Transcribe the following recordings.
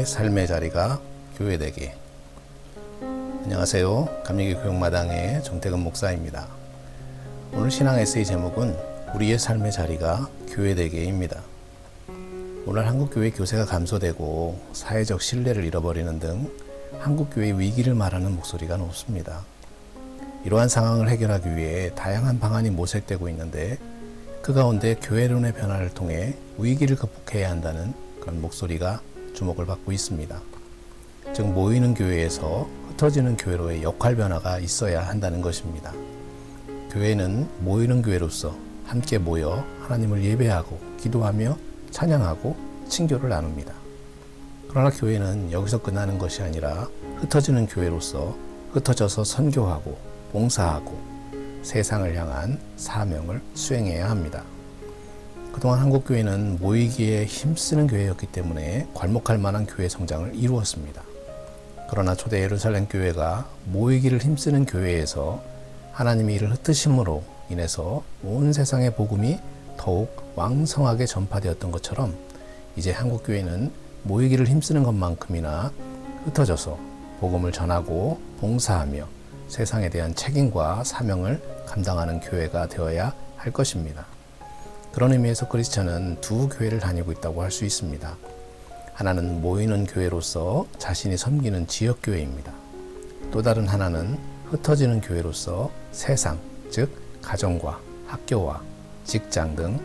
삶의 자리가 교회되기. 안녕하세요. 감리교 교육마당의 정태근 목사입니다. 오늘 신앙 에세이 제목은 우리의 삶의 자리가 교회되기입니다. 오늘 한국교회 교세가 감소되고 사회적 신뢰를 잃어버리는 등 한국교회의 위기를 말하는 목소리가 높습니다. 이러한 상황을 해결하기 위해 다양한 방안이 모색되고 있는데 그 가운데 교회론의 변화를 통해 위기를 극복해야 한다는 그런 목소리가 주목을 받고 있습니다. 즉 모이는 교회에서 흩어지는 교회로의 역할 변화가 있어야 한다는 것입니다. 교회는 모이는 교회로서 함께 모여 하나님을 예배하고 기도하며 찬양하고 친교를 나눕니다. 그러나 교회는 여기서 끝나는 것이 아니라 흩어지는 교회로서 흩어져서 선교하고 봉사하고 세상을 향한 사명을 수행해야 합니다. 그동안 한국교회는 모이기에 힘쓰는 교회였기 때문에 괄목할 만한 교회 성장을 이루었습니다. 그러나 초대 예루살렘 교회가 모이기를 힘쓰는 교회에서 하나님의 일을 흩으심으로 인해서 온 세상의 복음이 더욱 왕성하게 전파되었던 것처럼 이제 한국교회는 모이기를 힘쓰는 것만큼이나 흩어져서 복음을 전하고 봉사하며 세상에 대한 책임과 사명을 감당하는 교회가 되어야 할 것입니다. 그런 의미에서 크리스천은 두 교회를 다니고 있다고 할 수 있습니다. 하나는 모이는 교회로서 자신이 섬기는 지역교회입니다. 또 다른 하나는 흩어지는 교회로서 세상, 즉 가정과 학교와 직장 등,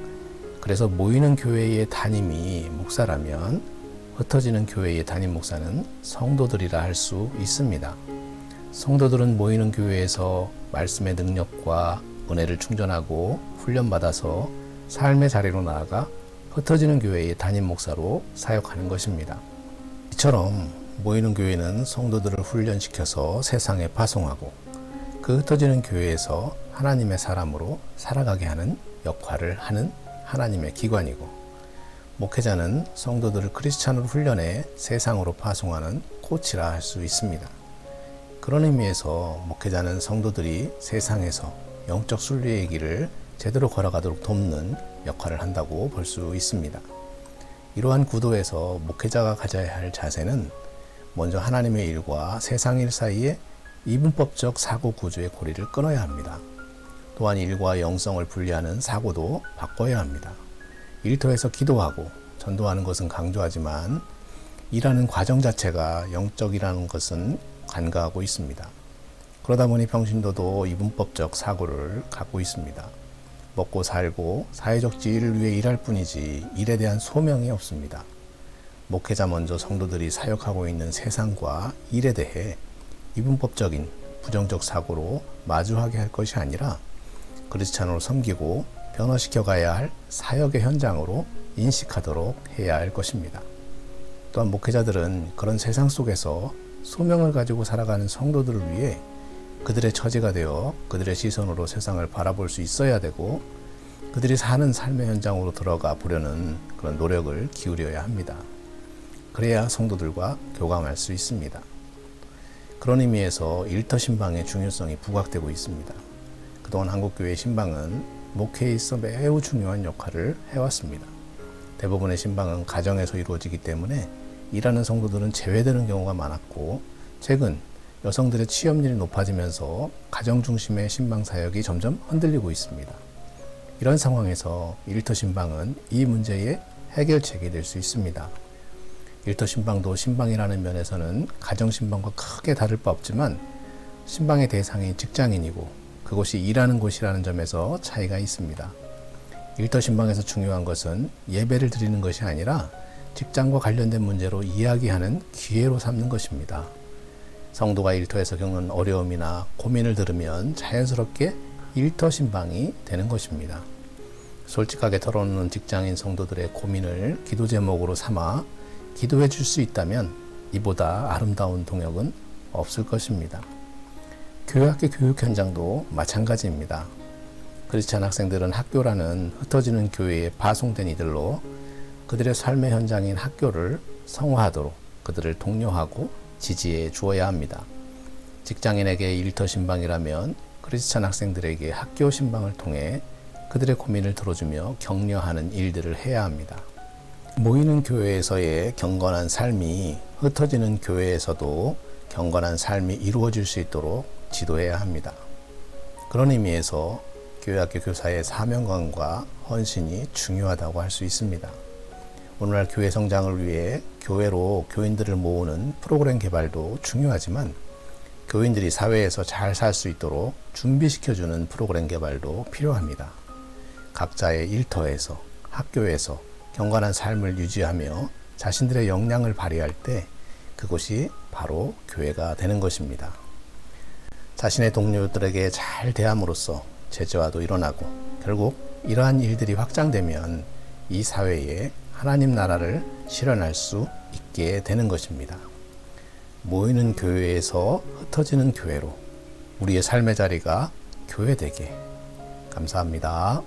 그래서 모이는 교회의 담임이 목사라면 흩어지는 교회의 담임 목사는 성도들이라 할 수 있습니다. 성도들은 모이는 교회에서 말씀의 능력과 은혜를 충전하고 훈련받아서 삶의 자리로 나아가 흩어지는 교회의 담임 목사로 사역하는 것입니다. 이처럼 모이는 교회는 성도들을 훈련시켜서 세상에 파송하고 그 흩어지는 교회에서 하나님의 사람으로 살아가게 하는 역할을 하는 하나님의 기관이고, 목회자는 성도들을 크리스찬으로 훈련해 세상으로 파송하는 코치라 할 수 있습니다. 그런 의미에서 목회자는 성도들이 세상에서 영적 순례의 길을 제대로 걸어가도록 돕는 역할을 한다고 볼 수 있습니다. 이러한 구도에서 목회자가 가져야 할 자세는 먼저 하나님의 일과 세상 일 사이에 이분법적 사고 구조의 고리를 끊어야 합니다. 또한 일과 영성을 분리하는 사고도 바꿔야 합니다. 일터에서 기도하고 전도하는 것은 강조하지만 일하는 과정 자체가 영적이라는 것은 간과하고 있습니다. 그러다 보니 평신도도 이분법적 사고를 갖고 있습니다. 먹고 살고 사회적 지위를 위해 일할 뿐이지 일에 대한 소명이 없습니다. 목회자 먼저 성도들이 사역하고 있는 세상과 일에 대해 이분법적인 부정적 사고로 마주하게 할 것이 아니라 크리스찬으로 섬기고 변화시켜 가야 할 사역의 현장으로 인식하도록 해야 할 것입니다. 또한 목회자들은 그런 세상 속에서 소명을 가지고 살아가는 성도들을 위해 그들의 처지가 되어 그들의 시선으로 세상을 바라볼 수 있어야 되고, 그들이 사는 삶의 현장으로 들어가 보려는 그런 노력을 기울여야 합니다. 그래야 성도들과 교감할 수 있습니다. 그런 의미에서 일터 신방의 중요성이 부각되고 있습니다. 그동안 한국교회 신방은 목회에 있어 매우 중요한 역할을 해왔습니다. 대부분의 신방은 가정에서 이루어지기 때문에 일하는 성도들은 제외되는 경우가 많았고, 최근 여성들의 취업률이 높아지면서 가정 중심의 신방 사역이 점점 흔들리고 있습니다. 이런 상황에서 일터 신방은 이 문제의 해결책이 될 수 있습니다. 일터 신방도 신방이라는 면에서는 가정 신방과 크게 다를 바 없지만 신방의 대상이 직장인이고 그곳이 일하는 곳이라는 점에서 차이가 있습니다. 일터 신방에서 중요한 것은 예배를 드리는 것이 아니라 직장과 관련된 문제로 이야기하는 기회로 삼는 것입니다. 성도가 일터에서 겪는 어려움이나 고민을 들으면 자연스럽게 일터 신방이 되는 것입니다. 솔직하게 털어놓는 직장인 성도들의 고민을 기도 제목으로 삼아 기도해 줄 수 있다면 이보다 아름다운 동역은 없을 것입니다. 교회학교 교육 현장도 마찬가지입니다. 크리스찬 학생들은 학교라는 흩어지는 교회에 파송된 이들로 그들의 삶의 현장인 학교를 성화하도록 그들을 독려하고 지지해 주어야 합니다. 직장인에게 일터 신방이라면 크리스찬 학생들에게 학교 신방을 통해 그들의 고민을 들어주며 격려하는 일들을 해야 합니다. 모이는 교회에서의 경건한 삶이 흩어지는 교회에서도 경건한 삶이 이루어질 수 있도록 지도해야 합니다. 그런 의미에서 교회학교 교사의 사명감과 헌신이 중요하다고 할 수 있습니다. 오늘날 교회 성장을 위해 교회로 교인들을 모으는 프로그램 개발도 중요하지만 교인들이 사회에서 잘 살 수 있도록 준비시켜주는 프로그램 개발도 필요합니다. 각자의 일터에서, 학교에서 경건한 삶을 유지하며 자신들의 역량을 발휘할 때 그곳이 바로 교회가 되는 것입니다. 자신의 동료들에게 잘 대함으로써 제재화도 일어나고 결국 이러한 일들이 확장되면 이 사회에 하나님 나라를 실현할 수 있게 되는 것입니다. 모이는 교회에서 흩어지는 교회로 우리의 삶의 자리가 교회되게. 감사합니다.